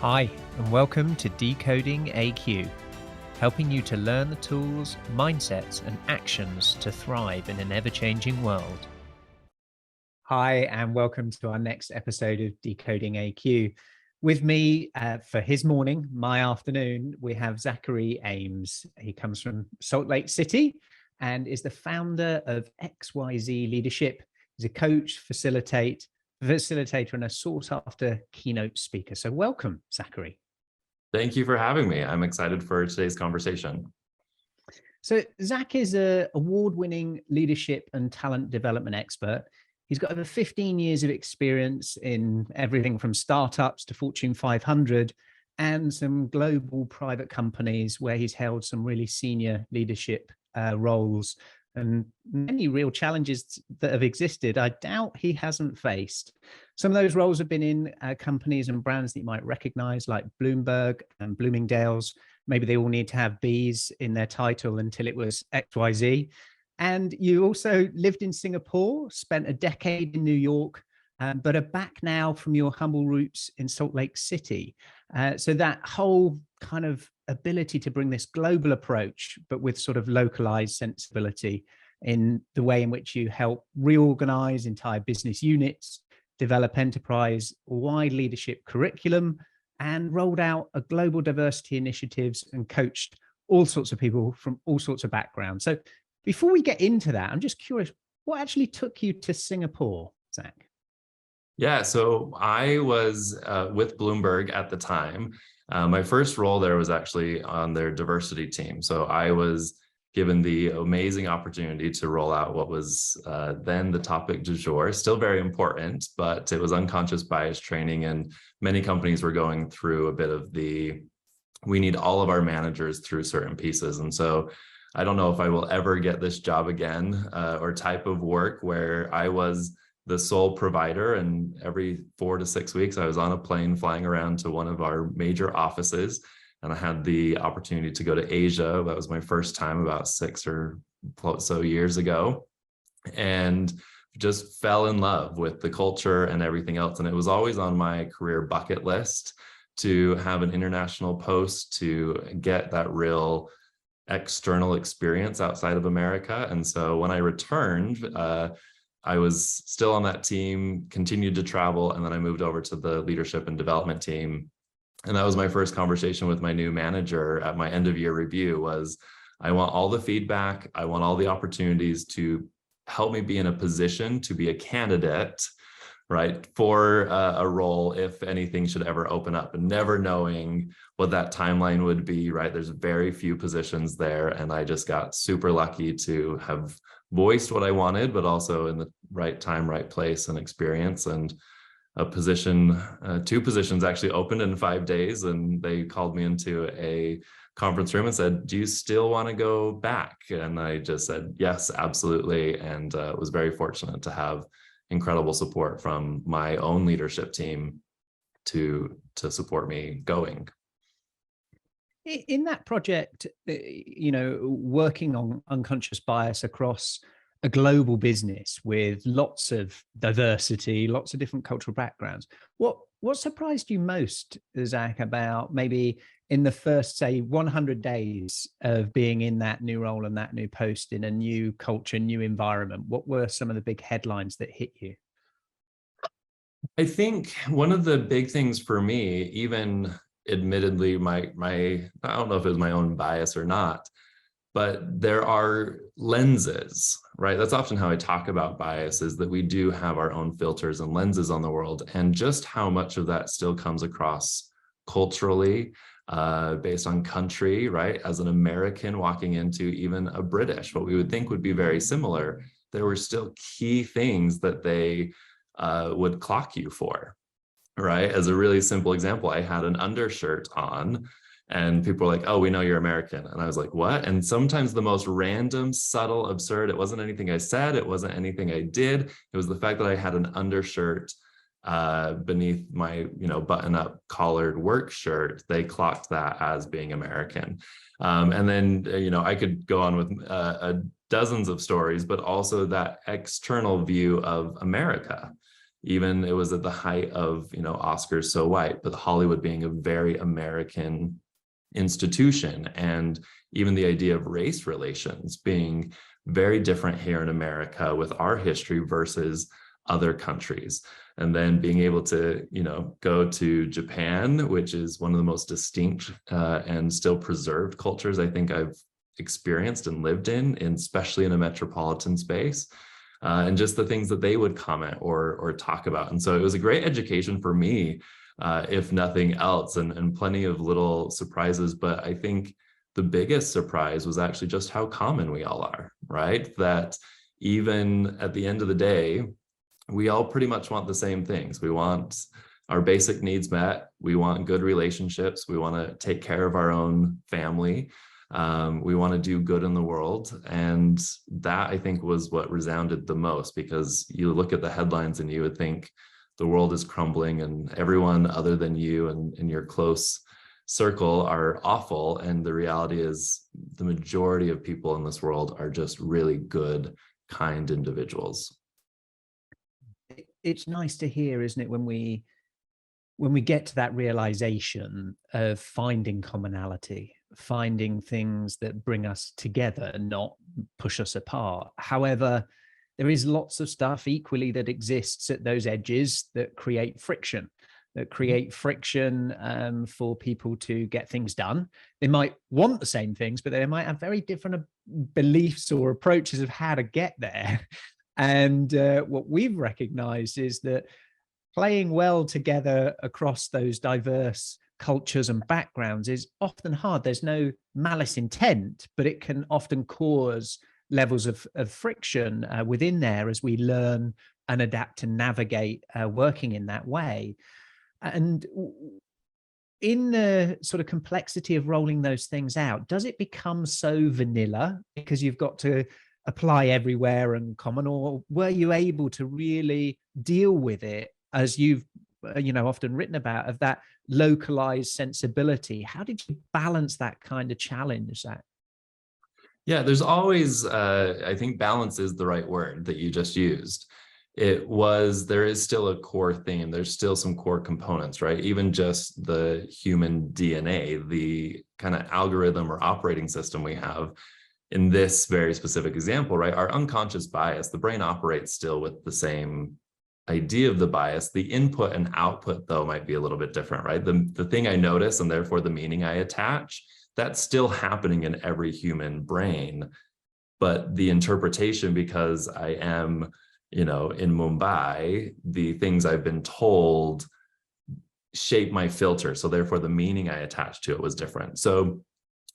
Hi, and welcome to Decoding AQ, helping you to learn the tools, mindsets, and actions to thrive in an ever-changing world. Hi, and welcome to our next episode of Decoding AQ. With me for his morning, my afternoon, we have Zachary Ames. He comes from Salt Lake City and is the founder of XYZ Leadership. He's a coach, facilitator, and a sought-after keynote speaker. So welcome, Zachary. Thank you for having me. I'm excited for today's conversation. So Zach is an award-winning leadership and talent development expert. He's got over 15 years of experience in everything from startups to Fortune 500 and some global private companies where he's held some really senior leadership roles, and many real challenges that have existed, I doubt he hasn't faced. Some of those roles have been in companies and brands that you might recognize, like Bloomberg and Bloomingdales. Maybe they all need to have B's in their title until it was XYZ. And you also lived in Singapore, spent a decade in New York, but are back now from your humble roots in Salt Lake City. So that whole kind of ability to bring this global approach, but with sort of localized sensibility in the way in which you help reorganize entire business units, develop enterprise-wide leadership curriculum, and rolled out a global diversity initiatives and coached all sorts of people from all sorts of backgrounds. So before we get into that, I'm just curious, what actually took you to Singapore, Zach? Yeah, so I was with Bloomberg at the time. My first role there was actually on their diversity team. So I was given the amazing opportunity to roll out what was then the topic du jour, still very important, but it was unconscious bias training, and many companies were going through a bit of we need all of our managers through certain pieces. And so I don't know if I will ever get this job again or type of work where I was the sole provider, and every 4 to 6 weeks I was on a plane flying around to one of our major offices, and I had the opportunity to go to Asia. That was my first time about 6 or so years ago, and just fell in love with the culture and everything else. And it was always on my career bucket list to have an international post, to get that real external experience outside of America. And so when I returned, I was still on that team, continued to travel, and then I moved over to the leadership and development team. And that was my first conversation with my new manager at my end of year review. Was I want all the feedback, I want all the opportunities to help me be in a position to be a candidate, right, for a role if anything should ever open up, and never knowing what that timeline would be, right? There's very few positions there, and I just got super lucky to have voiced what I wanted, but also in the right time, right place and experience. And a position, 2 positions actually opened in 5 days, and they called me into a conference room and said, "Do you still want to go back?" And I just said, "Yes, absolutely." And was very fortunate to have incredible support from my own leadership team to support me going. In that project, working on unconscious bias across a global business with lots of diversity, lots of different cultural backgrounds, what surprised you most, Zach, about maybe in the first, say, 100 days of being in that new role and that new post in a new culture, new environment? What were some of the big headlines that hit you? I think one of the big things for me, even admittedly, my I don't know if it was my own bias or not, but there are lenses, right? That's often how I talk about bias, is that we do have our own filters and lenses on the world, and just how much of that still comes across culturally, based on country, right? As an American walking into even a British, what we would think would be very similar, there were still key things that they would clock you for, right? As a really simple example, I had an undershirt on, and people were like, "Oh, we know you're American." And I was like, "What?" And sometimes the most random, subtle, absurd, it wasn't anything I said, it wasn't anything I did, it was the fact that I had an undershirt beneath my button-up collared work shirt. They clocked that as being American. And then I could go on with dozens of stories, but also that external view of America. Even it was at the height of, Oscars So White, but Hollywood being a very American institution, and even the idea of race relations being very different here in America with our history versus other countries. And then being able to, go to Japan, which is one of the most distinct and still preserved cultures I think I've experienced and lived in especially in a metropolitan space. And just the things that they would comment or talk about. And so it was a great education for me, if nothing else, and plenty of little surprises. But I think the biggest surprise was actually just how common we all are, right? That even at the end of the day, we all pretty much want the same things. We want our basic needs met. We want good relationships. We want to take care of our own family. We want to do good in the world. And that, I think, was what resounded the most, because you look at the headlines and you would think the world is crumbling and everyone other than you and your close circle are awful. And the reality is the majority of people in this world are just really good, kind individuals. It's nice to hear, isn't it, when we get to that realization of finding commonality, finding things that bring us together and not push us apart. However, there is lots of stuff equally that exists at those edges that create friction, for people to get things done. They might want the same things, but they might have very different beliefs or approaches of how to get there. And what we've recognized is that playing well together across those diverse cultures and backgrounds is often hard. There's no malice intent, but it can often cause levels of friction within there as we learn and adapt and navigate working in that way. And in the sort of complexity of rolling those things out, does it become so vanilla because you've got to apply everywhere and common, or were you able to really deal with it, as you've often written about, of that localized sensibility? How did you balance that kind of challenge? Yeah, there's always, I think balance is the right word that you just used. There is still a core theme. There's still some core components, right? Even just the human DNA, the kind of algorithm or operating system we have in this very specific example, right? Our unconscious bias, the brain operates still with the same idea of the bias. The input and output, though, might be a little bit different, right? The thing I notice, and therefore the meaning I attach, that's still happening in every human brain. But the interpretation, because I am, in Mumbai, the things I've been told shape my filter. So therefore the meaning I attached to it was different. So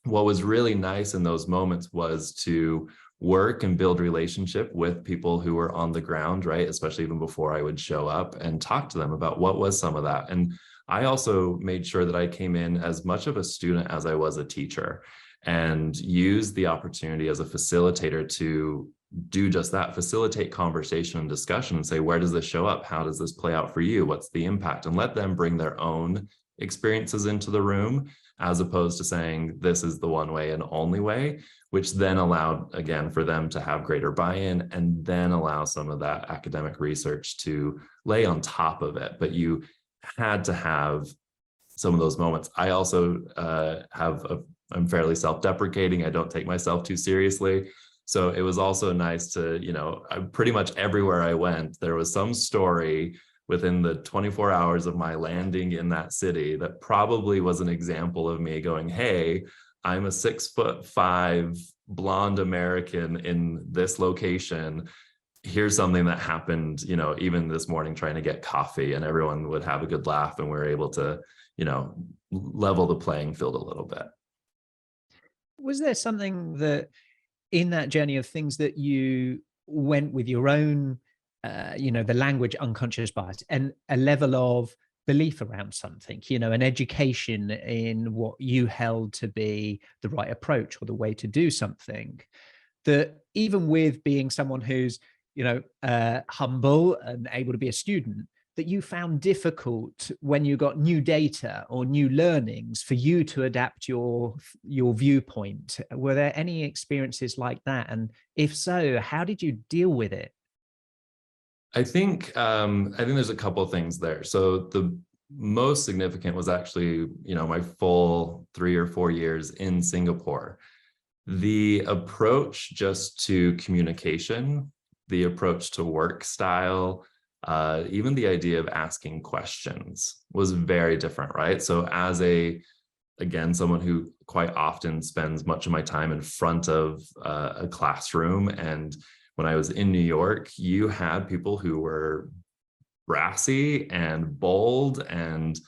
what was really nice in those moments was to work and build relationship with people who were on the ground, right? Especially even before I would show up, and talk to them about what was some of that. And I also made sure that I came in as much of a student as I was a teacher, and used the opportunity as a facilitator to do just that, facilitate conversation and discussion, and say, where does this show up? How does this play out for you? What's the impact? And let them bring their own experiences into the room, as opposed to saying this is the one way and only way, which then allowed, again, for them to have greater buy-in, and then allow some of that academic research to lay on top of it. But you had to have some of those moments. I also I'm fairly self-deprecating. I don't take myself too seriously. So it was also nice to, pretty much everywhere I went, there was some story within the 24 hours of my landing in that city that probably was an example of me going, hey, I'm a 6'5" blonde American in this location. Here's something that happened, even this morning trying to get coffee, and everyone would have a good laugh, and we were able to, level the playing field a little bit. Was there something that in that journey of things that you went with your own, the language unconscious bias, and a level of belief around something, an education in what you held to be the right approach or the way to do something, that even with being someone who's, humble and able to be a student, that you found difficult when you got new data or new learnings for you to adapt your viewpoint? Were there any experiences like that? And if so, how did you deal with it? I think there's a couple of things there. So the most significant was actually, my full 3 or 4 years in Singapore. The approach just to communication, the approach to work style, even the idea of asking questions was very different, right? So as again, someone who quite often spends much of my time in front of a classroom, and when I was in New York, you had people who were brassy and bold, and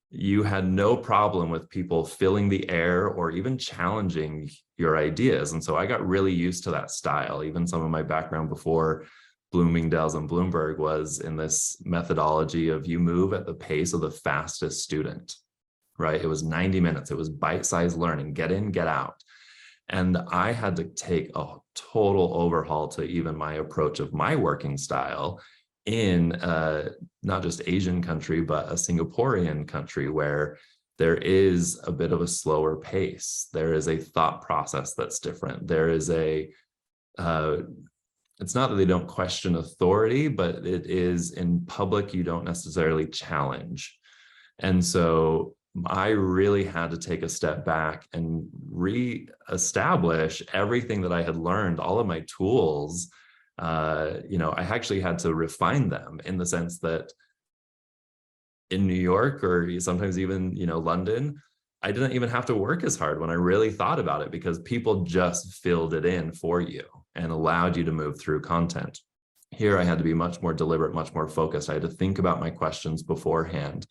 you had no problem with people filling the air or even challenging your ideas. And so I got really used to that style. Even some of my background before Bloomingdales and Bloomberg was in this methodology of you move at the pace of the fastest student, right? It was 90 minutes. It was bite-sized learning, get in, get out. And I had to take a total overhaul to even my approach of my working style in not just Asian country, but a Singaporean country where there is a bit of a slower pace. There is a thought process that's different. There is it's not that they don't question authority, but it is in public, you don't necessarily challenge. And so I really had to take a step back and re-establish everything that I had learned, all of my tools. I actually had to refine them in the sense that in New York, or sometimes even, London, I didn't even have to work as hard when I really thought about it, because people just filled it in for you and allowed you to move through content. Here, I had to be much more deliberate, much more focused. I had to think about my questions beforehand.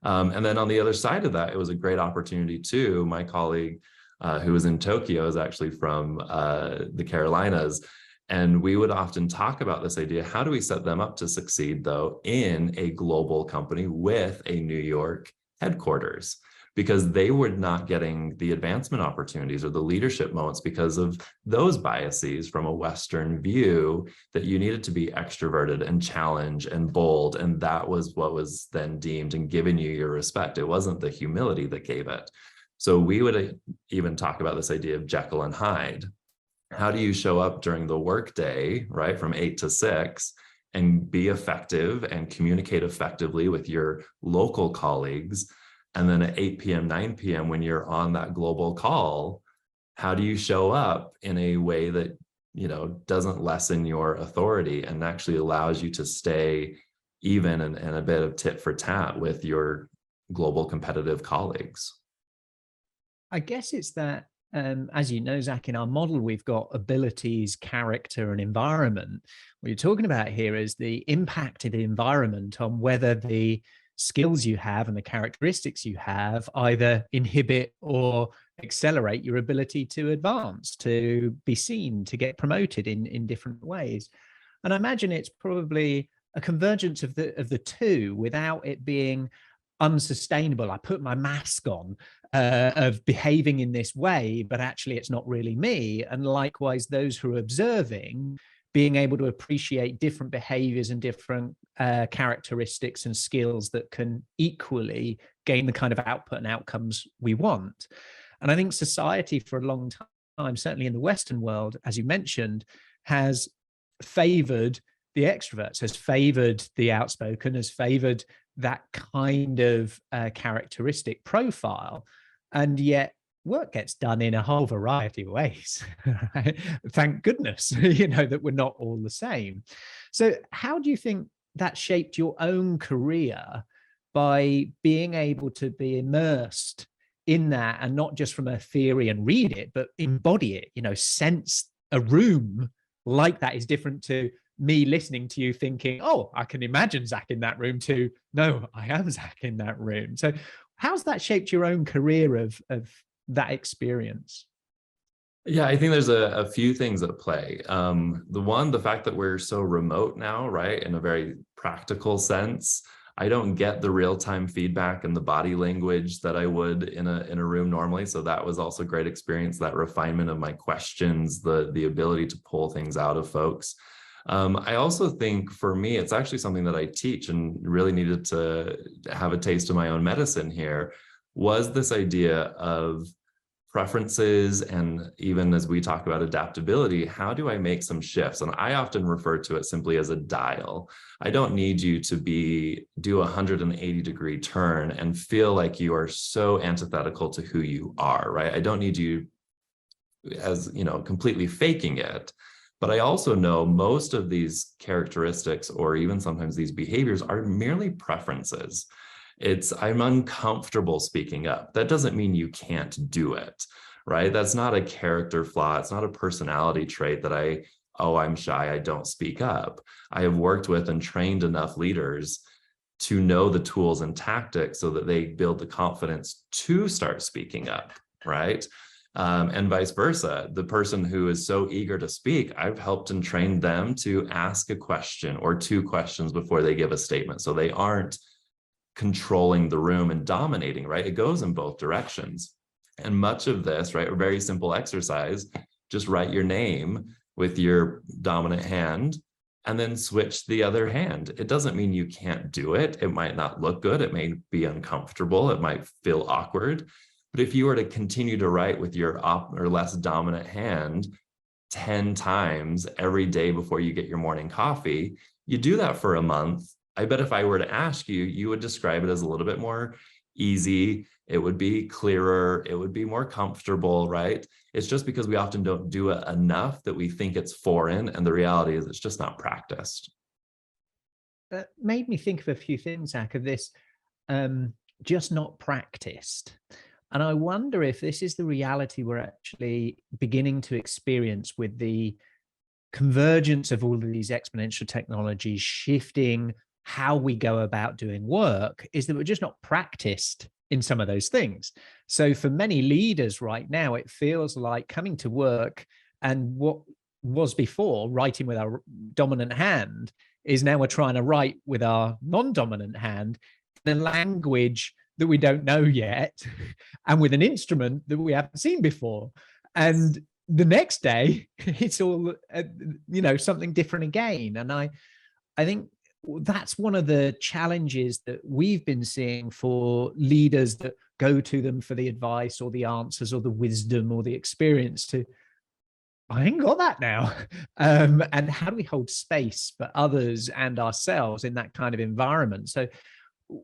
And then on the other side of that, it was a great opportunity too. My colleague who was in Tokyo is actually from the Carolinas. And we would often talk about this idea, how do we set them up to succeed, though, in a global company with a New York headquarters? Because they were not getting the advancement opportunities or the leadership moments because of those biases from a Western view, that you needed to be extroverted and challenge and bold. And that was what was then deemed and given you your respect. It wasn't the humility that gave it. So we would even talk about this idea of Jekyll and Hyde. How do you show up during the workday, right, from 8 to 6, and be effective and communicate effectively with your local colleagues? And then at 8 p.m., 9 p.m., when you're on that global call, how do you show up in a way that, doesn't lessen your authority and actually allows you to stay even and a bit of tit for tat with your global competitive colleagues? I guess it's that, as you know, Zach, in our model, we've got abilities, character, and environment. What you're talking about here is the impact of the environment on whether the skills you have and the characteristics you have either inhibit or accelerate your ability to advance, to be seen, to get promoted in different ways. And I imagine it's probably a convergence of the two without it being unsustainable. I put my mask on of behaving in this way, but actually it's not really me. And likewise, those who are observing, being able to appreciate different behaviors and different characteristics and skills that can equally gain the kind of output and outcomes we want. And I think society for a long time, certainly in the Western world, as you mentioned, has favored the extroverts, has favored the outspoken, has favored that kind of characteristic profile. And yet work gets done in a whole variety of ways. Right? Thank goodness, that we're not all the same. So how do you think that shaped your own career by being able to be immersed in that, and not just from a theory and read it, but embody it, sense a room like that is different to me listening to you thinking, oh, I can imagine Zach in that room too. No, I am Zach in that room. So how's that shaped your own career of that experience? Yeah, I think there's a few things at play. The fact that we're so remote now, right, in a very practical sense, I don't get the real-time feedback and the body language that I would in a room normally. So that was also a great experience, that refinement of my questions, the ability to pull things out of folks. I also think for me, it's actually something that I teach, and really needed to have a taste of my own medicine here, was this idea of preferences, and even as we talk about adaptability, how do I make some shifts? And I often refer to it simply as a dial. I don't need you to do a 180-degree turn and feel like you are so antithetical to who you are, right? I don't need you as, completely faking it. But I also know most of these characteristics, or even sometimes these behaviors, are merely preferences. I'm uncomfortable speaking up. That doesn't mean you can't do it, right? That's not a character flaw. It's not a personality trait that I'm shy, I don't speak up. I have worked with and trained enough leaders to know the tools and tactics so that they build the confidence to start speaking up, right? And vice versa. The person who is so eager to speak, I've helped and trained them to ask a question or two questions before they give a statement, so they aren't controlling the room and dominating, right? It goes in both directions. And much of this, right, a very simple exercise, just write your name with your dominant hand and then switch the other hand. It doesn't mean you can't do it. It might not look good. It may be uncomfortable. It might feel awkward. But if you were to continue to write with your or less dominant hand 10 times every day before you get your morning coffee, you do that for a month. I bet if I were to ask you, you would describe it as a little bit more easy. It would be clearer. It would be more comfortable, right? It's just because we often don't do it enough that we think it's foreign. And the reality is it's just not practiced. That made me think of a few things, Zach, of this just not practiced. And I wonder if this is the reality we're actually beginning to experience with the convergence of all of these exponential technologies shifting how we go about doing work, is that we're just not practiced in some of those things. So for many leaders right now, it feels like coming to work, and what was before writing with our dominant hand is now we're trying to write with our non-dominant hand in a language that we don't know yet, and with an instrument that we haven't seen before. And the next day, it's all, something different again. And I think that's one of the challenges that we've been seeing for leaders that go to them for the advice or the answers or the wisdom or the experience I ain't got that now. And how do we hold space for others and ourselves in that kind of environment? So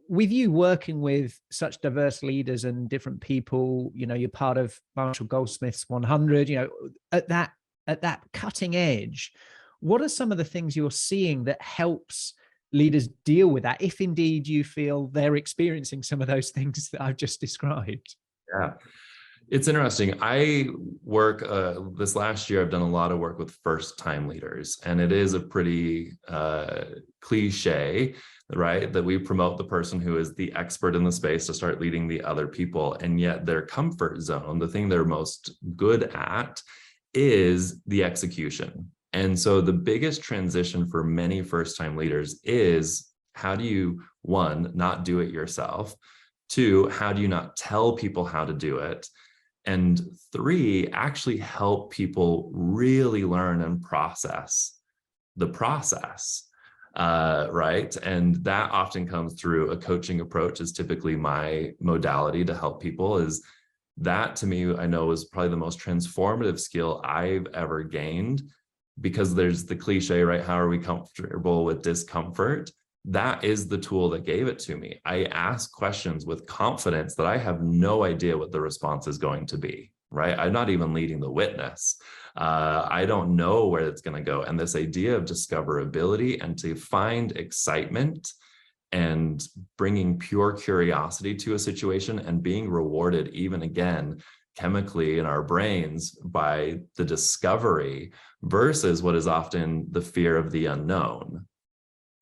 with you working with such diverse leaders and different people, you're part of Marshall Goldsmith's 100, at that cutting edge, what are some of the things you're seeing that helps leaders deal with that, if indeed you feel they're experiencing some of those things that I've just described? Yeah. It's interesting. I work this last year, I've done a lot of work with first-time leaders, and it is a pretty cliche, right, that we promote the person who is the expert in the space to start leading the other people, and yet their comfort zone, the thing they're most good at, is the execution. And so the biggest transition for many first-time leaders is, how do you, one, not do it yourself? Two, how do you not tell people how to do it? And three, actually help people really learn and process the process, right? And that often comes through a coaching approach, is typically my modality to help people. Is that, to me, I know is probably the most transformative skill I've ever gained, because there's the cliche, right? How are we comfortable with discomfort? That is the tool that gave it to me. I ask questions with confidence that I have no idea what the response is going to be, right? I'm not even leading the witness. I don't know where it's going to go. And this idea of discoverability and to find excitement and bringing pure curiosity to a situation and being rewarded, even again, chemically in our brains by the discovery versus what is often the fear of the unknown.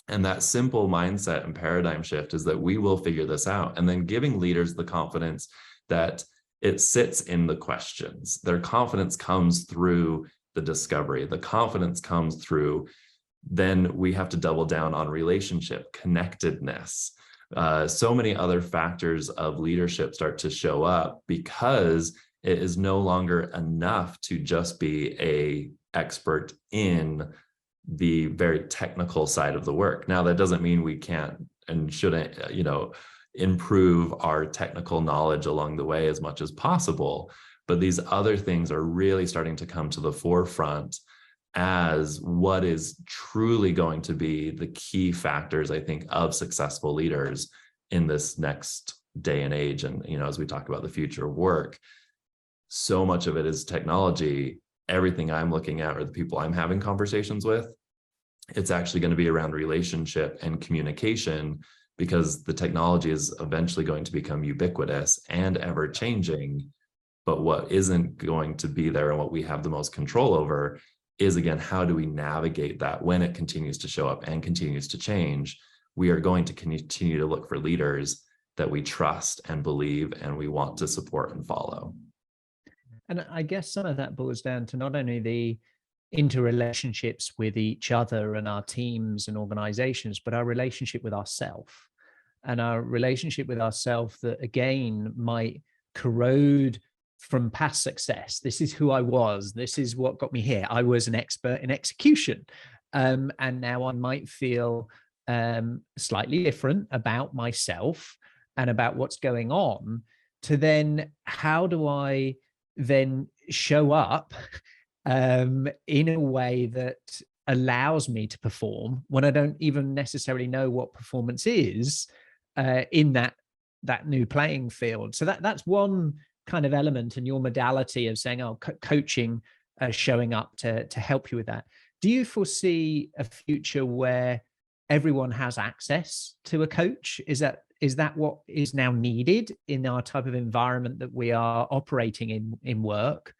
And that simple mindset and paradigm shift is that we will figure this out, and then giving leaders the confidence that it sits in the questions. Their confidence comes through the discovery. The confidence comes through, then we have to double down on relationship, connectedness. So many other factors of leadership start to show up, because it is no longer enough to just be an expert in the very technical side of the work. Now, that doesn't mean we can't and shouldn't, improve our technical knowledge along the way as much as possible. But these other things are really starting to come to the forefront as what is truly going to be the key factors, I think, of successful leaders in this next day and age. And, as we talk about the future of work, so much of it is technology. Everything I'm looking at or the people I'm having conversations with, it's actually going to be around relationship and communication, because the technology is eventually going to become ubiquitous and ever changing. But what isn't going to be there and what we have the most control over is, again, how do we navigate that when it continues to show up and continues to change? We are going to continue to look for leaders that we trust and believe and we want to support and follow. And I guess some of that boils down to not only the interrelationships with each other and our teams and organizations, but our relationship with ourselves, and our relationship with ourselves that, again, might corrode from past success. This is who I was. This is what got me here. I was an expert in execution. And now I might feel slightly different about myself and about what's going on, to then how do I then show up in a way that allows me to perform when I don't even necessarily know what performance is in that new playing field. So that's one kind of element, and your modality of saying, coaching, showing up to help you with that. Do you foresee a future where everyone has access to a coach? Is that what is now needed in our type of environment that we are operating in work?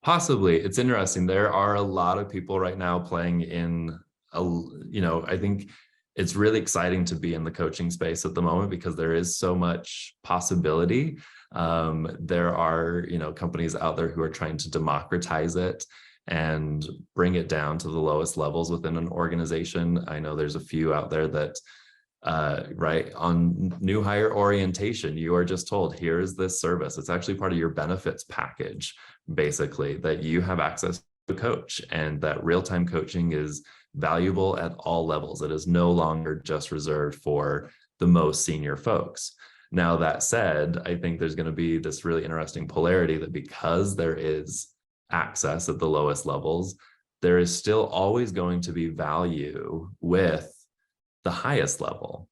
Possibly. It's interesting. There are a lot of people right now playing in I think it's really exciting to be in the coaching space at the moment because there is so much possibility. There are, companies out there who are trying to democratize it and bring it down to the lowest levels within an organization. I know there's a few out there that right on new hire orientation, you are just told, here's this service. It's actually part of your benefits package, basically, that you have access to a coach, and that real-time coaching is valuable at all levels. It is no longer just reserved for the most senior folks. Now, that said, I think there's going to be this really interesting polarity that because there is access at the lowest levels, there is still always going to be value with the highest level.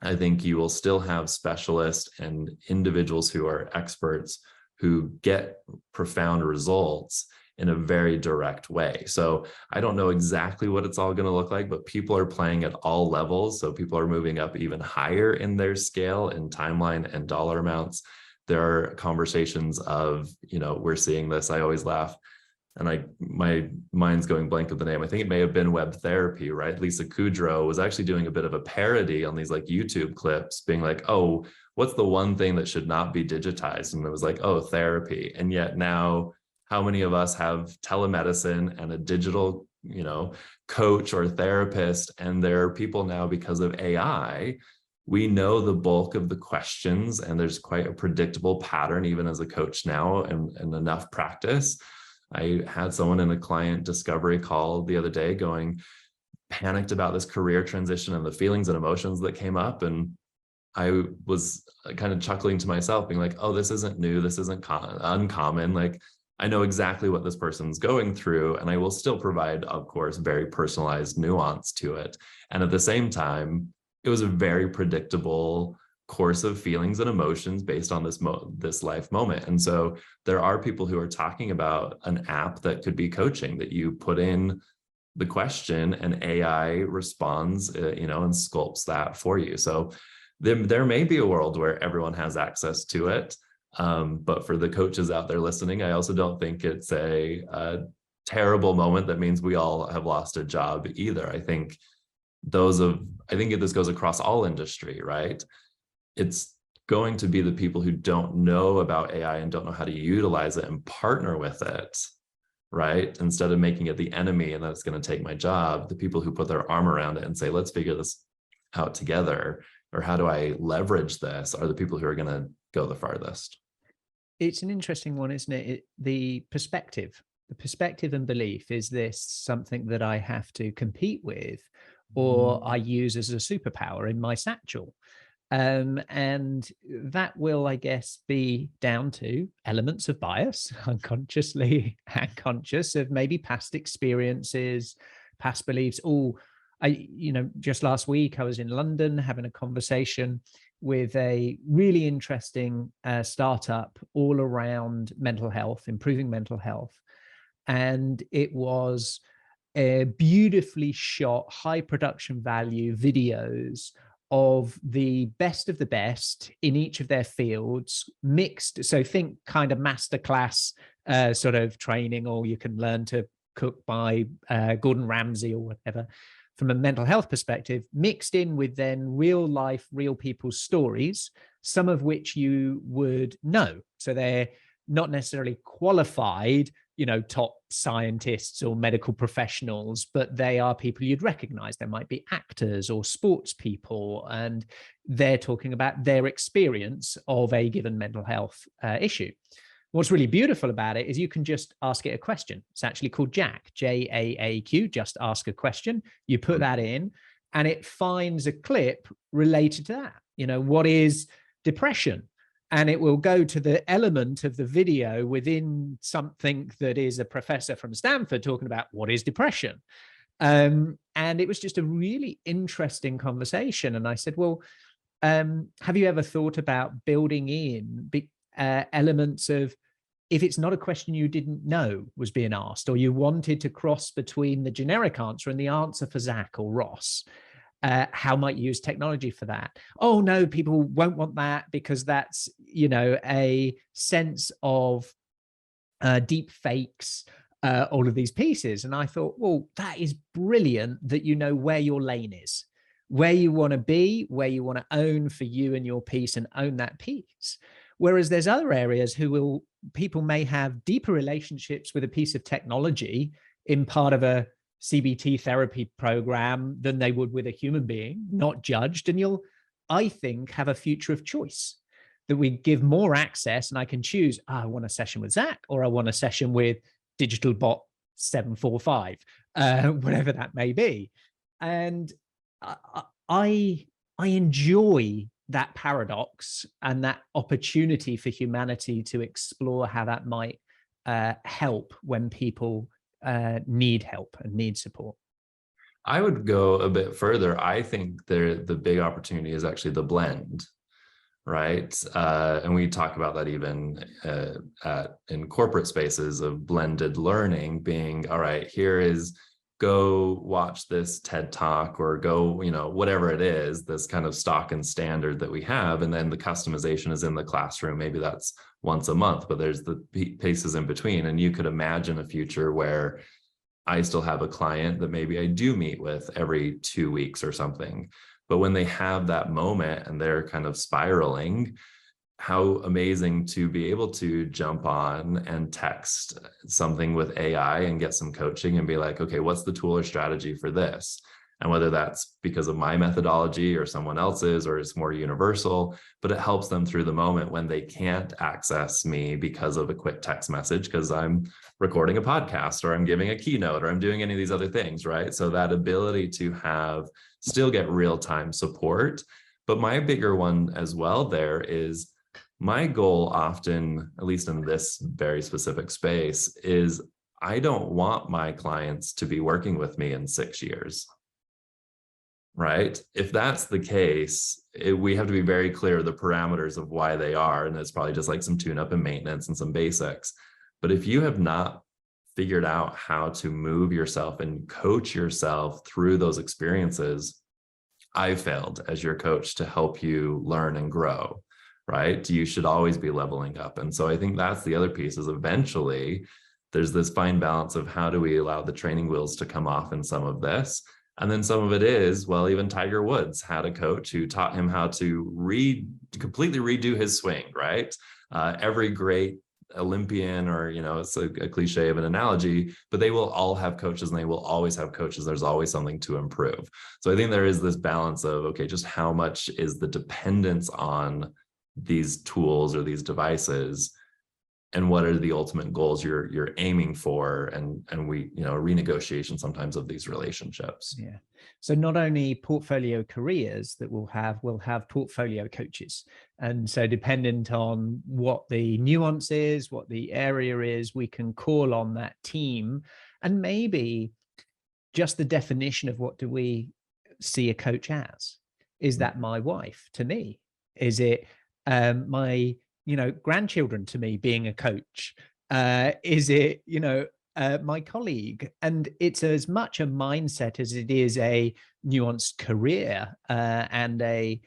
I think you will still have specialists and individuals who are experts who get profound results in a very direct way. So I don't know exactly what it's all going to look like, but people are playing at all levels. So people are moving up even higher in their scale and timeline and dollar amounts. There are conversations of, we're seeing this. I always laugh, and my mind's going blank of the name. I think it may have been web therapy, right? Lisa Kudrow was actually doing a bit of a parody on these YouTube clips, being like, oh, what's the one thing that should not be digitized? And it was like, oh, therapy. And yet now, how many of us have telemedicine and a digital, coach or therapist? And there are people now, because of AI, we know the bulk of the questions, and there's quite a predictable pattern, even as a coach now, and enough practice. I had someone in a client discovery call the other day panicked about this career transition and the feelings and emotions that came up. And I was kind of chuckling to myself, being like, oh, this isn't new. This isn't uncommon. Like, I know exactly what this person's going through, and I will still provide, of course, very personalized nuance to it. And at the same time, it was a very predictable course of feelings and emotions based on this life moment. And so there are people who are talking about an app that could be coaching, that you put in the question and AI responds, and sculpts that for you. So there may be a world where everyone has access to it. But for the coaches out there listening, I also don't think it's a terrible moment that means we all have lost a job either. I think this goes across all industry, right? It's going to be the people who don't know about AI and don't know how to utilize it and partner with it, right? Instead of making it the enemy and that's going to take my job, the people who put their arm around it and say, let's figure this out together, or how do I leverage this, are the people who are going to go the farthest. It's an interesting one, isn't it? The perspective and belief. Is this something that I have to compete with, or I use as a superpower in my satchel? And that will, I guess, be down to elements of bias, unconsciously and conscious, of maybe past experiences, past beliefs. Just last week I was in London having a conversation with a really interesting startup all around mental health, improving mental health. And it was beautifully shot, high production value videos of the best in each of their fields, mixed. So think kind of masterclass sort of training, or you can learn to cook by Gordon Ramsay or whatever, from a mental health perspective, mixed in with then real life, real people's stories, some of which you would know. So they're not necessarily qualified, top scientists or medical professionals, but they are people you'd recognize. They might be actors or sports people, and they're talking about their experience of a given mental health issue. What's really beautiful about it is you can just ask it a question. It's actually called Jack, J-A-A-Q, just ask a question. You put that in and it finds a clip related to that. What is depression? And it will go to the element of the video within something that is a professor from Stanford talking about what is depression. And it was just a really interesting conversation. And I said, well, have you ever thought about building in elements of, if it's not a question you didn't know was being asked, or you wanted to cross between the generic answer and the answer for Zach or Ross, how might you use technology for that? Oh no, people won't want that because that's, a sense of deep fakes, all of these pieces. And I thought, well, that is brilliant that you know where your lane is, where you want to be, where you want to own for you and your piece, and own that piece. Whereas there's other areas people may have deeper relationships with a piece of technology in part of a CBT therapy program than they would with a human being, not judged. And you'll, I think, have a future of choice, that we give more access, and I can choose, I want a session with Zach, or I want a session with Digital Bot 745, whatever that may be. And I enjoy that paradox and that opportunity for humanity to explore how that might help when people need help and need support. I would go a bit further. I think the big opportunity is actually the blend, right? And we talk about that even in corporate spaces, of blended learning being, all right, here is, go watch this TED Talk, or go, whatever it is, this kind of stock and standard that we have. And then the customization is in the classroom. Maybe that's once a month, but there's the pieces in between. And you could imagine a future where I still have a client that maybe I do meet with every 2 weeks or something. But when they have that moment and they're kind of spiraling, how amazing to be able to jump on and text something with AI and get some coaching and be like, okay, what's the tool or strategy for this? And whether that's because of my methodology or someone else's, or it's more universal, but it helps them through the moment when they can't access me because of a quick text message, because I'm recording a podcast, or I'm giving a keynote, or I'm doing any of these other things, right? So that ability to still get real-time support. But my bigger one as well there is, my goal often, at least in this very specific space, is I don't want my clients to be working with me in 6 years. Right? If that's the case, we have to be very clear the parameters of why they are. And it's probably just like some tune-up and maintenance and some basics. But if you have not figured out how to move yourself and coach yourself through those experiences, I failed as your coach to help you learn and grow, right? You should always be leveling up. And so I think that's the other piece, is eventually there's this fine balance of how do we allow the training wheels to come off in some of this. And then some of it is, well, even Tiger Woods had a coach who taught him how to completely redo his swing, right? Every great Olympian, or, it's a cliche of an analogy, but they will all have coaches, and they will always have coaches. There's always something to improve. So I think there is this balance of, okay, just how much is the dependence on these tools or these devices and what are the ultimate goals you're aiming for, and we, you know, renegotiation sometimes of these relationships. Yeah. So not only portfolio careers that we'll have portfolio coaches. And so dependent on what the nuance is, what the area is, we can call on that team. And maybe just the definition of what do we see a coach as? Is that my wife to me? Is it my, you know, grandchildren to me being a coach? Is it, you know, my colleague? And it's as much a mindset as it is a nuanced career and a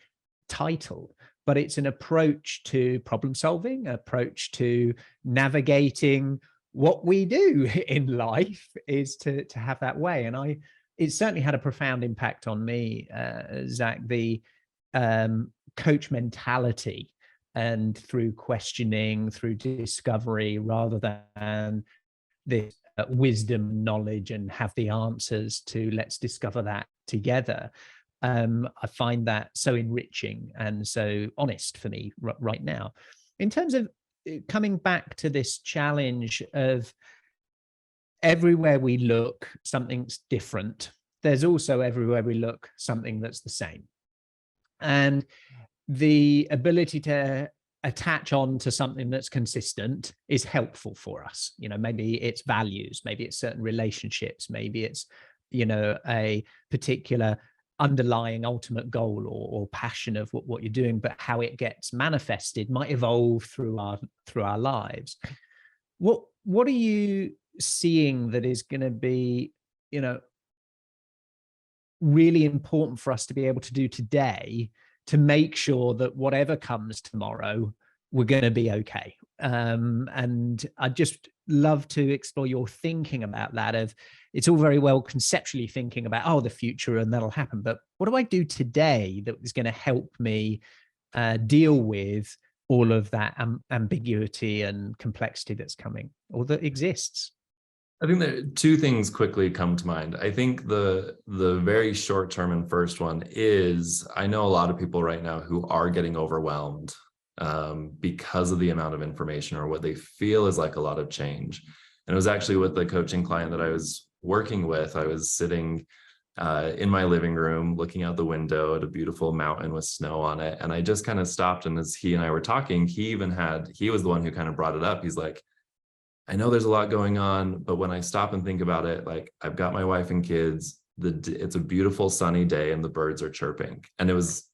title, but it's an approach to problem solving, approach to navigating what we do in life is to have that way. And it certainly had a profound impact on me, Zach, the coach mentality, and through questioning, through discovery, rather than this wisdom, knowledge, and have the answers to let's discover that together. I find that so enriching and so honest for me right now. In terms of coming back to this challenge of everywhere we look, something's different. There's also everywhere we look, something that's the same. And the ability to attach on to something that's consistent is helpful for us. You know, maybe it's values, maybe it's certain relationships, maybe it's, you know, a particular underlying ultimate goal or passion of what you're doing, but how it gets manifested might evolve through our lives. What are you seeing that is going to be, you know, really important for us to be able to do today to make sure that whatever comes tomorrow, we're going to be okay? And I'd just love to explore your thinking about that. Of it's all very well conceptually thinking about, the future and that'll happen, but what do I do today that is going to help me deal with all of that ambiguity and complexity that's coming or that exists? I think that two things quickly come to mind. I think the very short term and first one is, I know a lot of people right now who are getting overwhelmed because of the amount of information or what they feel is like a lot of change. And it was actually with the coaching client that I was working with. I was sitting in my living room looking out the window at a beautiful mountain with snow on it. And I just kind of stopped, and as he and I were talking, he was the one who kind of brought it up. He's like, I know there's a lot going on, but when I stop and think about it, like, I've got my wife and kids, it's a beautiful sunny day and the birds are chirping. And it was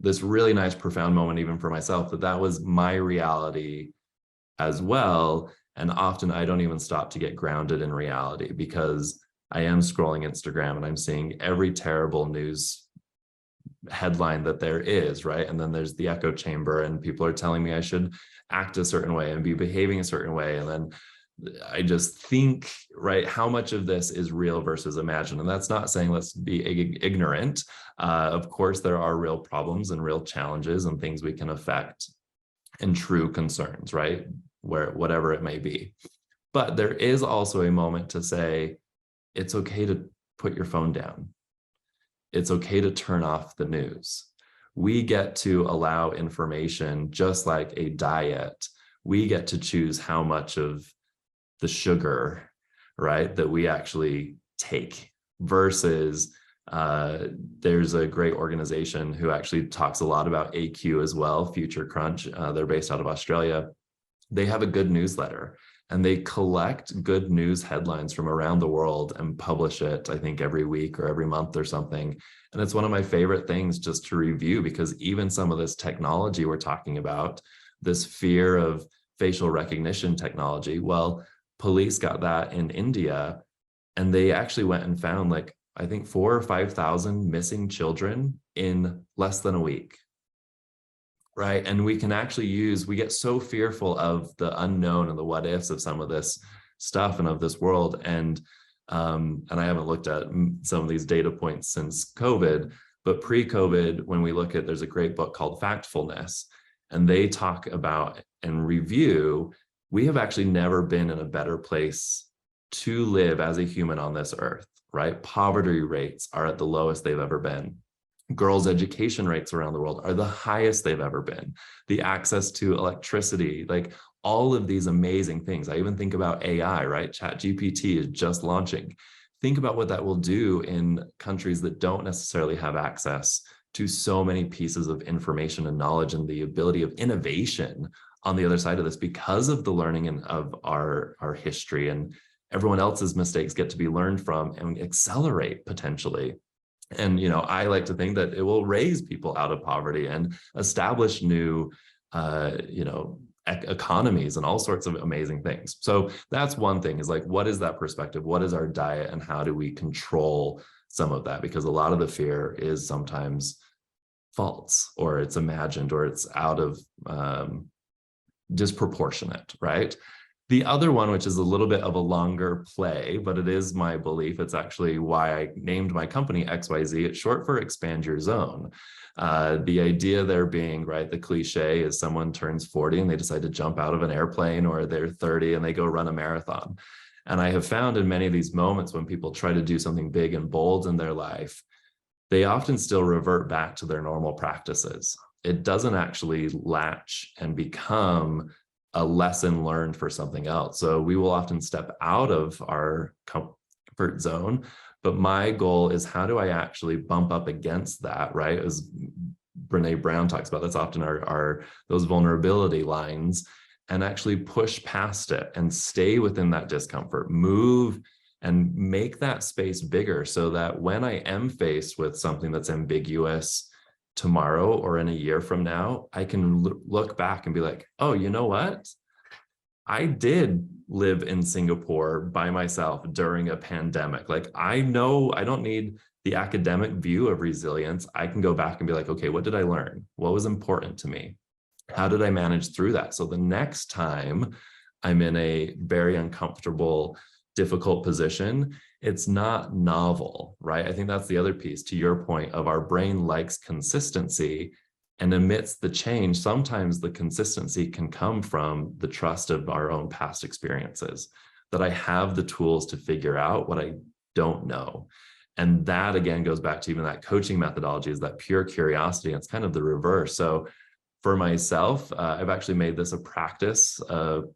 this really nice, profound moment, even for myself, that was my reality as well. And often I don't even stop to get grounded in reality, because I am scrolling Instagram and I'm seeing every terrible news headline that there is, right? And then there's the echo chamber, and people are telling me I should act a certain way and be behaving a certain way. And then I just think, right, how much of this is real versus imagined? And that's not saying let's be ignorant. Of course, there are real problems and real challenges and things we can affect and true concerns, right? Whatever it may be. But there is also a moment to say, it's okay to put your phone down. It's okay to turn off the news. We get to allow information, just like a diet. We get to choose how much of the sugar, right, that we actually take, versus there's a great organization who actually talks a lot about AQ as well, Future Crunch. They're based out of Australia. They have a good newsletter, and they collect good news headlines from around the world and publish it, I think, every week or every month or something. And it's one of my favorite things just to review, because even some of this technology we're talking about, this fear of facial recognition technology, well, police got that in India, and they actually went and found, like, I think 4,000 or 5,000 missing children in less than a week. Right. And we can actually we get so fearful of the unknown and the what ifs of some of this stuff and of this world. And I haven't looked at some of these data points since COVID, but pre-COVID, when we look at, there's a great book called Factfulness, and they talk about and review, we have actually never been in a better place to live as a human on this earth, right? Poverty rates are at the lowest they've ever been. Girls' education rates around the world are the highest they've ever been. The access to electricity, like all of these amazing things. I even think about AI, right? ChatGPT is just launching. Think about what that will do in countries that don't necessarily have access to so many pieces of information and knowledge, and the ability of innovation on the other side of this, because of the learning and of our history, and everyone else's mistakes get to be learned from and accelerate potentially. And, you know, I like to think that it will raise people out of poverty and establish new, you know, economies and all sorts of amazing things. So that's one thing, is like, what is that perspective? What is our diet, and how do we control some of that? Because a lot of the fear is sometimes false, or it's imagined, or it's out of disproportionate, right? The other one, which is a little bit of a longer play, but it is my belief, it's actually why I named my company XYZ. It's short for expand your zone. The idea there being, right, the cliche is someone turns 40 and they decide to jump out of an airplane, or they're 30 and they go run a marathon. And I have found in many of these moments when people try to do something big and bold in their life, they often still revert back to their normal practices. It doesn't actually latch and become a lesson learned for something else. So we will often step out of our comfort zone, but my goal is, how do I actually bump up against that, right? As Brene Brown talks about, that's often those vulnerability lines, and actually push past it and stay within that discomfort, move and make that space bigger, so that when I am faced with something that's ambiguous tomorrow or in a year from now, I can look back and be like, oh, you know what? I did live in Singapore by myself during a pandemic. Like, I know I don't need the academic view of resilience. I can go back and be like, okay, what did I learn? What was important to me? How did I manage through that? So the next time I'm in a very uncomfortable, difficult position, it's not novel, right? I think that's the other piece, to your point, of our brain likes consistency, and amidst the change, sometimes the consistency can come from the trust of our own past experiences, that I have the tools to figure out what I don't know. And that again goes back to even that coaching methodology, is that pure curiosity. It's kind of the reverse. So for myself, I've actually made this a practice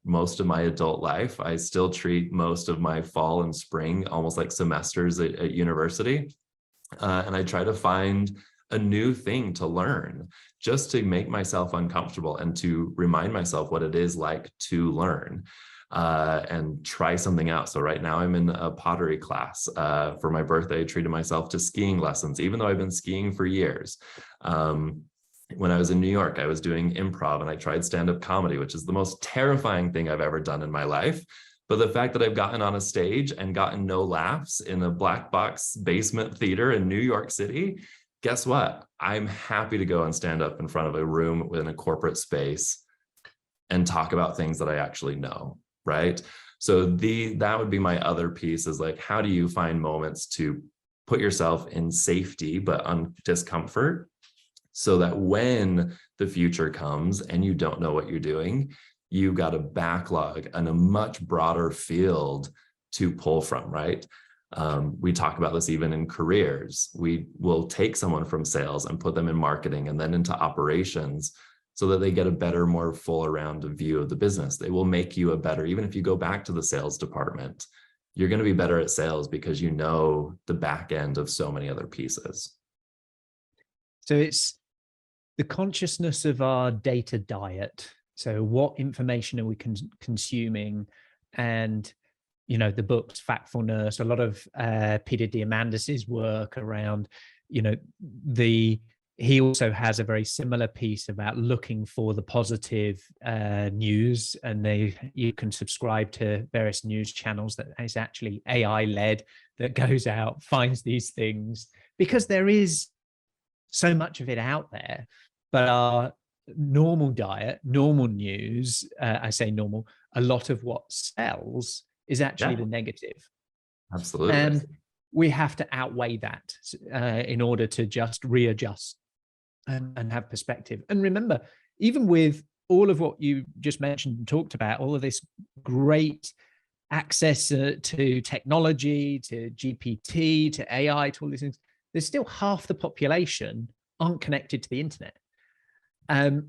most of my adult life. I still treat most of my fall and spring almost like semesters at university. And I try to find a new thing to learn, just to make myself uncomfortable and to remind myself what it is like to learn and try something out. So right now I'm in a pottery class. For my birthday, I treated myself to skiing lessons, even though I've been skiing for years. When I was in New York, I was doing improv, and I tried stand-up comedy, which is the most terrifying thing I've ever done in my life. But the fact that I've gotten on a stage and gotten no laughs in a black box basement theater in New York City, guess what? I'm happy to go and stand up in front of a room within a corporate space and talk about things that I actually know, right? So that would be my other piece, is like, how do you find moments to put yourself in safety but on discomfort, so that when the future comes and you don't know what you're doing, you've got a backlog and a much broader field to pull from, right? We talk about this even in careers. We will take someone from sales and put them in marketing and then into operations, so that they get a better, more full rounded view of the business. They will make you a better, even if you go back to the sales department, you're going to be better at sales because you know the back end of so many other pieces. So it's the consciousness of our data diet. So what information are we consuming? And, you know, the books, Factfulness, a lot of Peter Diamandis's work around, you know, he also has a very similar piece about looking for the positive news, and you can subscribe to various news channels that is actually AI led, that goes out, finds these things, because there is so much of it out there. But our normal diet, normal news, I say normal, a lot of what sells is actually the negative. Absolutely. And we have to outweigh that in order to just readjust and have perspective. And remember, even with all of what you just mentioned and talked about, all of this great access to technology, to GPT, to AI, to all these things, there's still half the population aren't connected to the internet.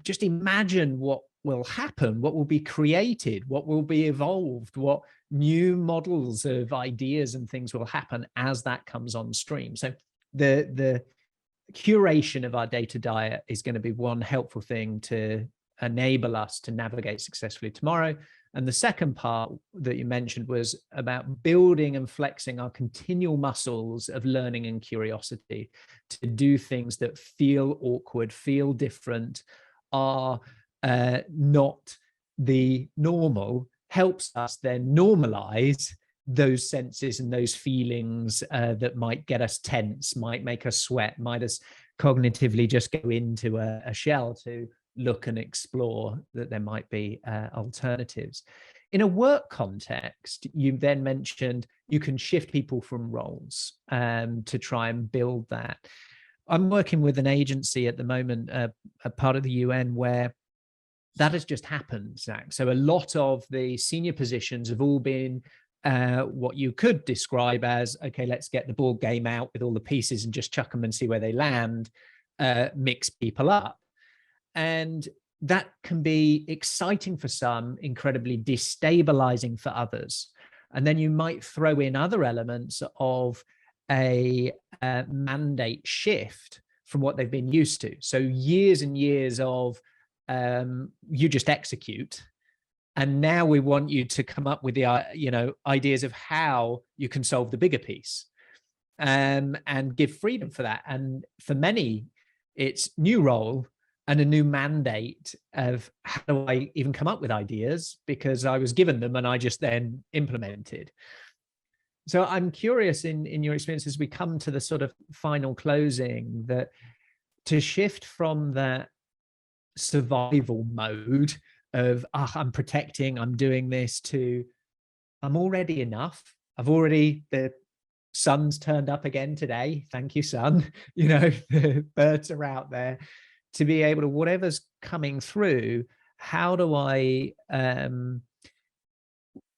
Just imagine what will happen, what will be created, what will be evolved, what new models of ideas and things will happen as that comes on stream. So the curation of our data diet is going to be one helpful thing to enable us to navigate successfully tomorrow. And the second part that you mentioned was about building and flexing our continual muscles of learning and curiosity to do things that feel awkward, feel different, are not the normal, helps us then normalize those senses and those feelings that might get us tense, might make us sweat, might us cognitively just go into a shell to look and explore that there might be alternatives. In a work context, you then mentioned you can shift people from roles to try and build that. I'm working with an agency at the moment, a part of the UN, where that has just happened, Zach. So a lot of the senior positions have all been what you could describe as, okay, let's get the board game out with all the pieces and just chuck them and see where they land, mix people up. And that can be exciting for some, incredibly destabilizing for others. And then you might throw in other elements of a mandate shift from what they've been used to. So years and years of you just execute. And now we want you to come up with the ideas of how you can solve the bigger piece and give freedom for that. And for many, it's new role and a new mandate of how do I even come up with ideas, because I was given them and I just then implemented. So I'm curious in your experience as we come to the sort of final closing, that to shift from that survival mode of I'm protecting, I'm doing this, to I'm already enough. The sun's turned up again today. Thank you, sun. The birds are out there. To be able to, whatever's coming through, how do I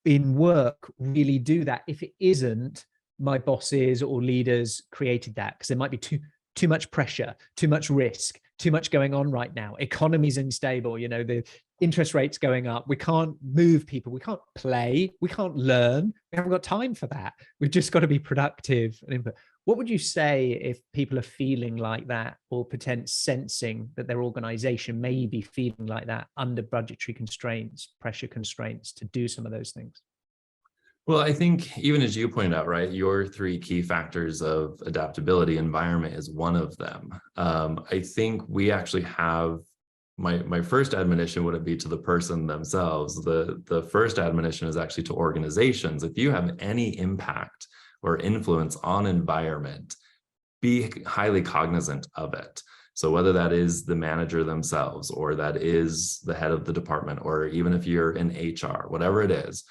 in work really do that if it isn't my bosses or leaders created that? Because there might be too much pressure, too much risk, too much going on right now. Economy's unstable, the interest rates going up. We can't move people. We can't play. We can't learn. We haven't got time for that. We've just got to be productive and input. What would you say if people are feeling like that, or sensing that their organization may be feeling like that under budgetary constraints, pressure constraints to do some of those things? Well, I think even as you pointed out, right, your three key factors of adaptability, environment is one of them. I think we actually have, my first admonition wouldn't be to the person themselves. The first admonition is actually to organizations. If you have any impact or influence on environment, be highly cognizant of it. So whether that is the manager themselves, or that is the head of the department, or even if you're in HR, whatever it is,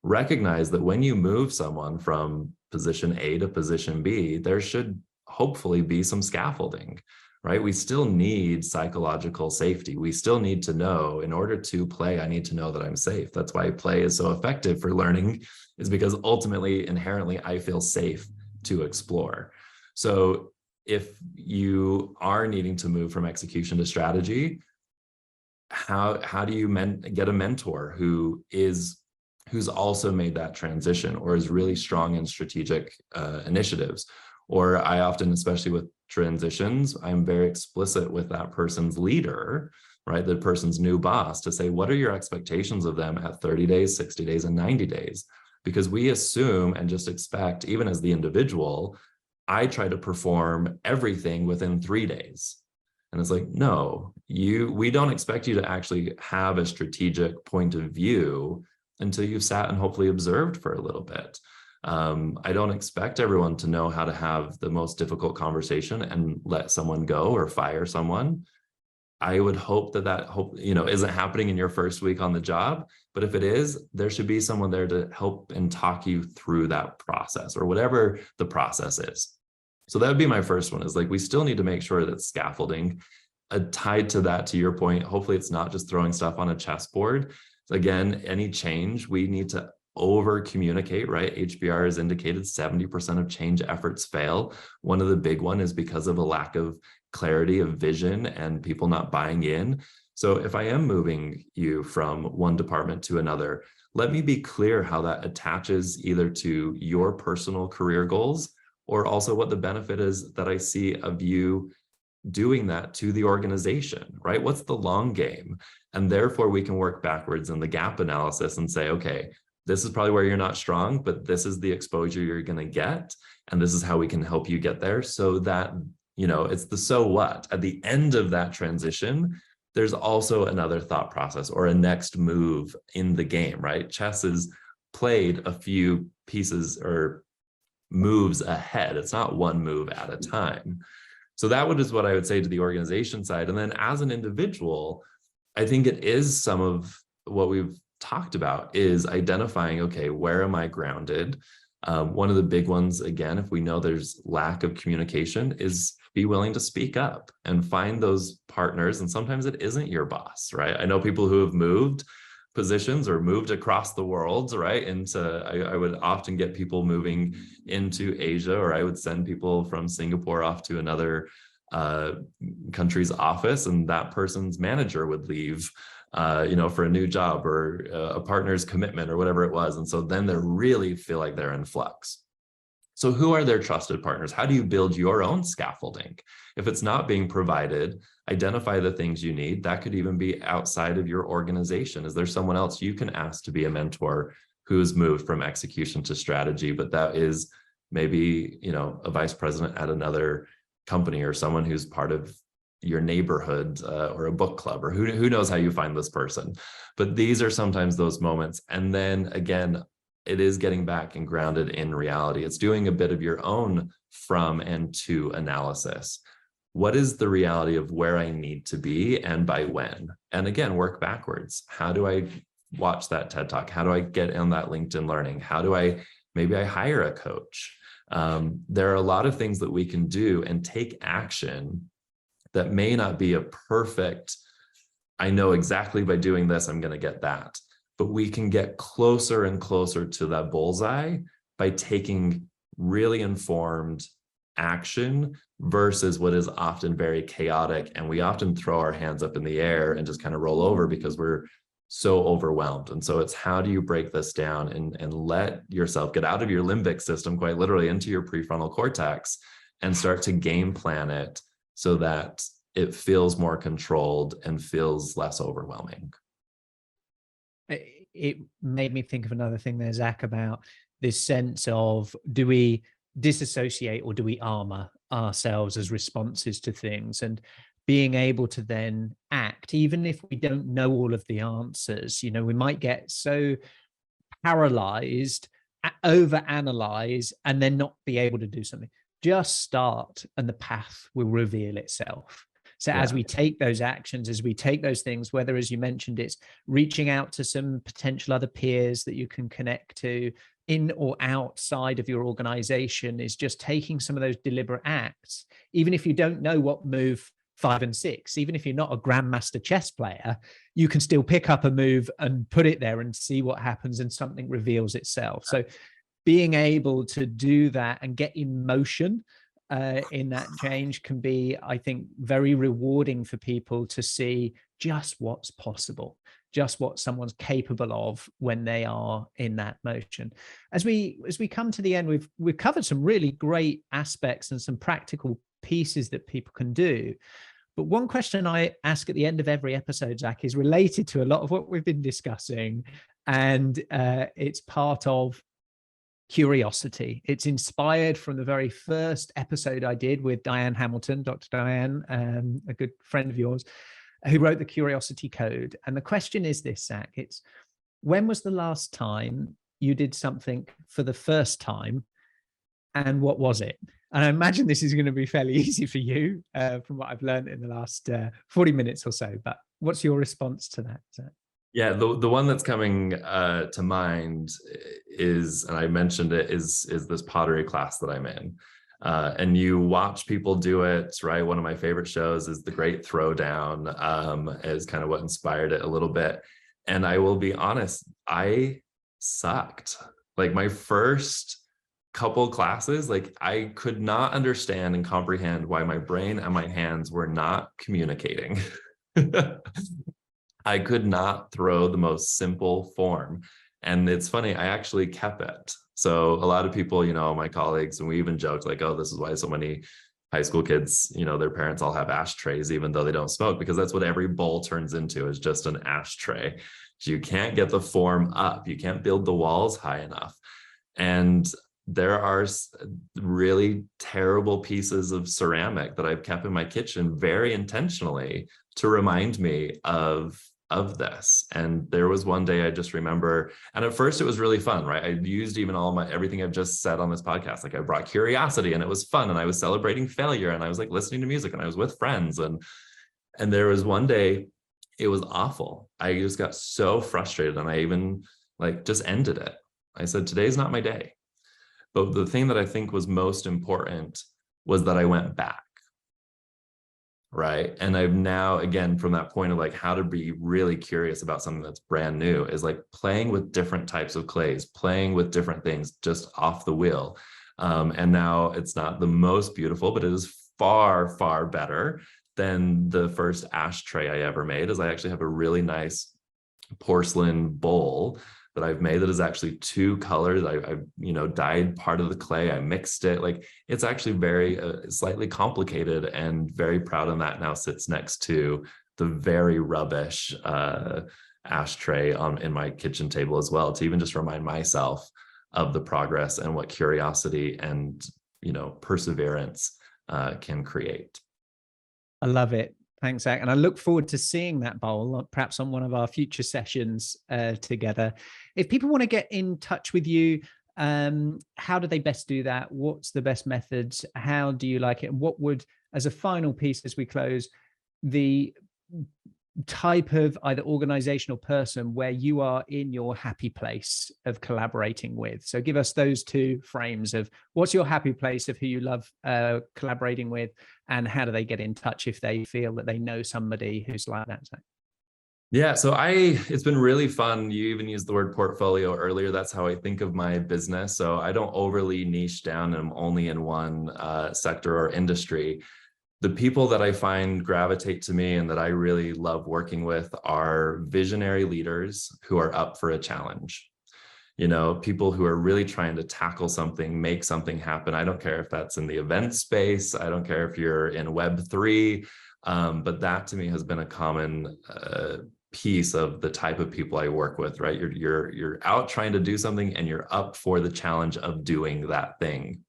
recognize that when you move someone from position A to position B, there should hopefully be some scaffolding, right? We still need psychological safety. We still need to know, in order to play, I need to know that I'm safe. That's why play is so effective for learning, is because ultimately, inherently, I feel safe to explore. So if you are needing to move from execution to strategy, how do you get a mentor who's also made that transition, or is really strong in strategic initiatives? Or I often, especially with transitions, I'm very explicit with that person's leader, right? The person's new boss, to say, what are your expectations of them at 30 days, 60 days, and 90 days? Because we assume and just expect, even as the individual, I try to perform everything within 3 days. And it's like, no, we don't expect you to actually have a strategic point of view until you've sat and hopefully observed for a little bit. I don't expect everyone to know how to have the most difficult conversation and let someone go or fire someone. I would hope that isn't happening in your first week on the job. But if it is, there should be someone there to help and talk you through that process, or whatever the process is. So that would be my first one, is like, we still need to make sure that scaffolding tied to that, to your point. Hopefully it's not just throwing stuff on a chessboard. So again, any change, we need to over communicate, right? HBR has indicated 70% of change efforts fail. One of the big one is because of a lack of clarity of vision and people not buying in. So if I am moving you from one department to another, let me be clear how that attaches either to your personal career goals or also what the benefit is that I see of you doing that to the organization, right? What's the long game? And therefore we can work backwards in the gap analysis and say, okay, this is probably where you're not strong, but this is the exposure you're going to get. And this is how we can help you get there so that, it's the so what. At the end of that transition, there's also another thought process or a next move in the game, right? Chess is played a few pieces or moves ahead. It's not one move at a time. So that is what I would say to the organization side. And then as an individual, I think it is some of what we've talked about is identifying, okay, where am I grounded? One of the big ones, again, if we know there's lack of communication, is be willing to speak up and find those partners. And sometimes it isn't your boss, right? I know people who have moved positions or moved across the world, right? I would often get people moving into Asia, or I would send people from Singapore off to another country's office, and that person's manager would leave for a new job or a partner's commitment or whatever it was. And so then they really feel like they're in flux. So who are their trusted partners? How do you build your own scaffolding? If it's not being provided, identify the things you need. That could even be outside of your organization. Is there someone else you can ask to be a mentor who's moved from execution to strategy, but that is maybe, a vice president at another company or someone who's part of your neighborhood or a book club, or who knows how you find this person. But these are sometimes those moments. And then again, it is getting back and grounded in reality. It's doing a bit of your own from and to analysis. What is the reality of where I need to be and by when? And again, work backwards. How do I watch that TED Talk? How do I get on that LinkedIn Learning? How do maybe I hire a coach? There are a lot of things that we can do and take action that may not be a perfect, I know exactly by doing this, I'm going to get that. But we can get closer and closer to that bullseye by taking really informed action versus what is often very chaotic. And we often throw our hands up in the air and just kind of roll over because we're so overwhelmed. And so it's how do you break this down and let yourself get out of your limbic system, quite literally into your prefrontal cortex, and start to game plan it so that it feels more controlled and feels less overwhelming. It made me think of another thing there, Zach, about this sense of, do we disassociate or do we armor ourselves as responses to things? And being able to then act, even if we don't know all of the answers. We might get so paralyzed, overanalyze, and then not be able to do something. Just start and the path will reveal itself. So as we take those actions, as we take those things, whether, as you mentioned, it's reaching out to some potential other peers that you can connect to in or outside of your organization, is just taking some of those deliberate acts. Even if you don't know what move 5 and 6, even if you're not a grandmaster chess player, you can still pick up a move and put it there and see what happens, and something reveals itself. So being able to do that and get in motion in that change can be, I think, very rewarding for people to see just what's possible, just what someone's capable of when they are in that motion. As we come to the end, we've covered some really great aspects and some practical pieces that people can do. But one question I ask at the end of every episode, Zach, is related to a lot of what we've been discussing, and it's part of curiosity. It's inspired from the very first episode I did with Diane Hamilton, Dr. Diane, a good friend of yours, who wrote the Curiosity Code. And the question is this, Zach, it's, when was the last time you did something for the first time, and what was it? And I imagine this is going to be fairly easy for you from what I've learned in the last 40 minutes or so, but what's your response to that, Zach? Yeah, the one that's coming to mind is, and I mentioned it, is this pottery class that I'm in. And you watch people do it, right? One of my favorite shows is The Great Throwdown, is kind of what inspired it a little bit. And I will be honest, I sucked. Like my first couple classes, like I could not understand and comprehend why my brain and my hands were not communicating. I could not throw the most simple form. And it's funny, I actually kept it. So a lot of people, my colleagues, and we even joked like, oh, this is why so many high school kids, their parents all have ashtrays, even though they don't smoke, because that's what every bowl turns into, is just an ashtray. So you can't get the form up. You can't build the walls high enough. And there are really terrible pieces of ceramic that I've kept in my kitchen very intentionally to remind me of this. And there was one day I just remember, and at first it was really fun, right? I used even everything I've just said on this podcast. Like I brought curiosity and it was fun, and I was celebrating failure, and I was like listening to music, and I was with friends. And there was one day it was awful. I just got so frustrated, and I even just ended it. I said, today's not my day. But the thing that I think was most important was that I went back. Right. And I've now, again, from that point of how to be really curious about something that's brand new, is playing with different types of clays, playing with different things just off the wheel. And now it's not the most beautiful, but it is far, far better than the first ashtray I ever made. Is I actually have a really nice porcelain bowl that I've made that is actually two colors. I've dyed part of the clay. I mixed it. It's actually very slightly complicated, and very proud of that. Now sits next to the very rubbish ashtray in my kitchen table as well, to even just remind myself of the progress and what curiosity and perseverance can create. I love it. Thanks, Zach. And I look forward to seeing that bowl, perhaps on one of our future sessions together. If people want to get in touch with you, how do they best do that? What's the best methods? How do you like it? And what would, as a final piece as we close, the type of either organization or person where you are in your happy place of collaborating with? So give us those two frames of what's your happy place of who you love collaborating with, and how do they get in touch if they feel that they know somebody who's like that? Yeah, so it's been really fun. You even used the word portfolio earlier. That's how I think of my business. So I don't overly niche down, and I'm only in one sector or industry. The people that I find gravitate to me and that I really love working with are visionary leaders who are up for a challenge. People who are really trying to tackle something, make something happen. I don't care if that's in the event space. I don't care if you're in Web3, but that to me has been a common piece of the type of people I work with, right? You're out trying to do something, and you're up for the challenge of doing that thing.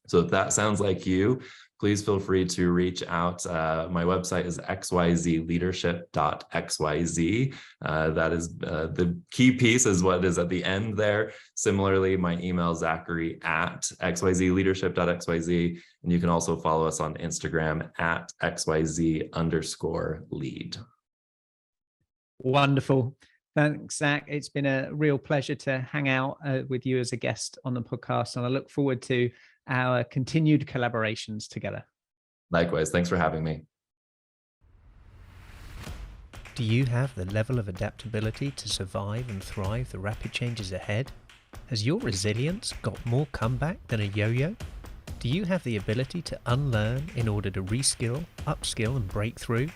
So if that sounds like you, please feel free to reach out. My website is xyzleadership.xyz. That is the key piece is what is at the end there. Similarly, my email is Zachary at xyzleadership.xyz. And you can also follow us on Instagram at xyz_lead. Wonderful. Thanks, Zach. It's been a real pleasure to hang out with you as a guest on the podcast, and I look forward to our continued collaborations together. Likewise. Thanks for having me. Do you have the level of adaptability to survive and thrive the rapid changes ahead? Has your resilience got more comeback than a yo-yo? Do you have the ability to unlearn in order to reskill, upskill and break through?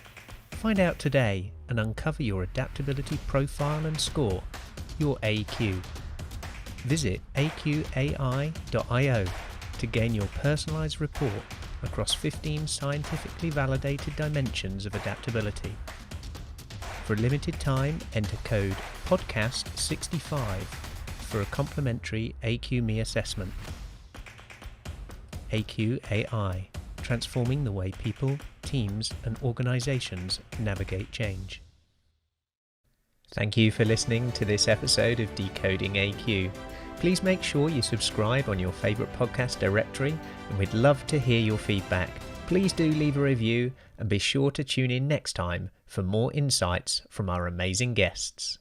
Find out today and uncover your adaptability profile and score, your AQ. Visit AQai.io to gain your personalized report across 15 scientifically validated dimensions of adaptability. For a limited time, enter code PODCAST65 for a complimentary AQME assessment. AQai, transforming the way people, teams, and organizations navigate change. Thank you for listening to this episode of Decoding AQ. Please make sure you subscribe on your favorite podcast directory, and we'd love to hear your feedback. Please do leave a review, and be sure to tune in next time for more insights from our amazing guests.